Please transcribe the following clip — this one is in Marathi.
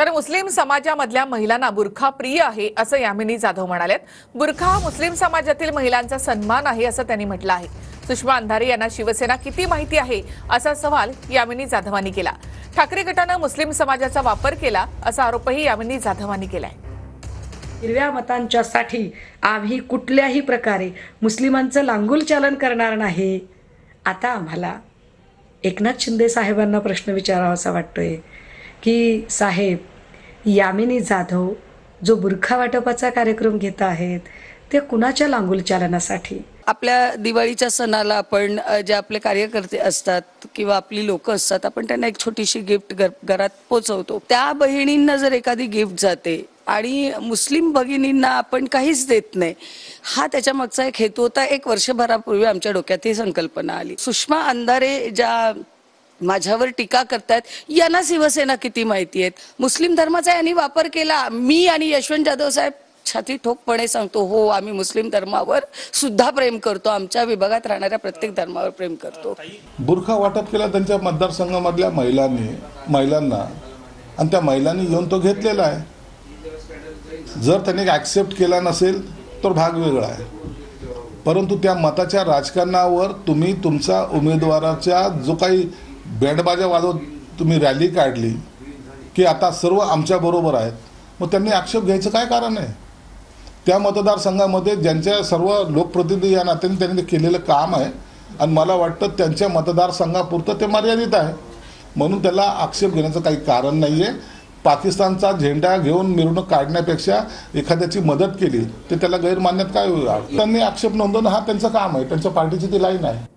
तर मुस्लिम समाजामधल्या महिलांना बुरखा प्रिय आहे असं यामिनी जाधव म्हणालेत। बुरखा हा मुस्लिम समाजातील महिलांचा सन्मान आहे असं त्यांनी म्हटलं आहे। सुषमा अंधारे यांना शिवसेना किती माहिती आहे असा सवाल यामिनी जाधवांनी केला। ठाकरे गटानं मुस्लिम समाजाचा वापर केला असा आरोपही यामिनी जाधवांनी केलाय। हिरव्या मतांच्यासाठी आम्ही कुठल्याही प्रकारे मुस्लिमांचं लांगुलचालन करणार नाही। आता आम्हाला एकनाथ शिंदे साहेबांना प्रश्न विचारावासा वाटतोय की साहेब यामिनी जाधव जो बुरखा वाटपाचा कार्यक्रम घेत आहेत ते कुणाच्या लांगुलचालनासाठी? आपल्या दिवाळीच्या सणाला आपण जे आपले कार्यकर्ते असतात किंवा आपली लोक असतात आपण त्यांना एक छोटीशी गिफ्ट घरात पोचवतो। त्या बहिणींना जर एखादी गिफ्ट जाते आणि मुस्लिम भगिनींना आपण काहीच देत नाही, हा त्याच्या मागचा एक हेतू होता। एक वर्षभरापूर्वी आमच्या डोक्यात ही संकल्पना आली। सुषमा अंधारे ज्या माझ्यावर टीका करतात यांना शिवसेना किती माहिती आहेत? मुस्लिम धर्माचा यांनी वापर केला। मी आणि यशवंत जाधव साहेब छाती ठोकपणे सांगतो, हो आम्ही मुस्लिम धर्मावर सुद्धा प्रेम करतो, आमच्या विभागात राहणाऱ्या प्रत्येक धर्मावर प्रेम करतो। बुरखा वाटप केला त्यांच्या मतदारसंघामधल्या महिलांना आणि त्या महिलांनी येऊन तो घेतलेला आहे। जर त्यांनी ॲक्सेप्ट केला नसेल तर भाग वेगळा आहे, परंतु त्या मताच्या राजकारणावर तुम्ही तुमचा उमेदवाराच्या जो काही बँडबाजा वाजवत तुम्ही रॅली काढली की आता सर्व आमच्या बरोबर आहेत, मग त्यांनी आक्षेप घ्यायचं काय कारण आहे? त्या मतदारसंघामध्ये ज्यांच्या सर्व लोकप्रतिनिधी या नात्याने त्यांनी केलेलं काम आहे आणि मला वाटतं त्यांच्या मतदारसंघापुरतं ते मर्यादित आहे, म्हणून त्याला आक्षेप घेण्याचं काही कारण नाही आहे। पाकिस्तानचा झेंडा घेऊन मिरवणूक काढण्यापेक्षा एखाद्याची मदत केली तर त्याला गैरमान्यात काय होईल? त्यांनी आक्षेप नोंदवणं हा त्यांचं काम आहे, त्यांच्या पार्टीची ती लाईन आहे।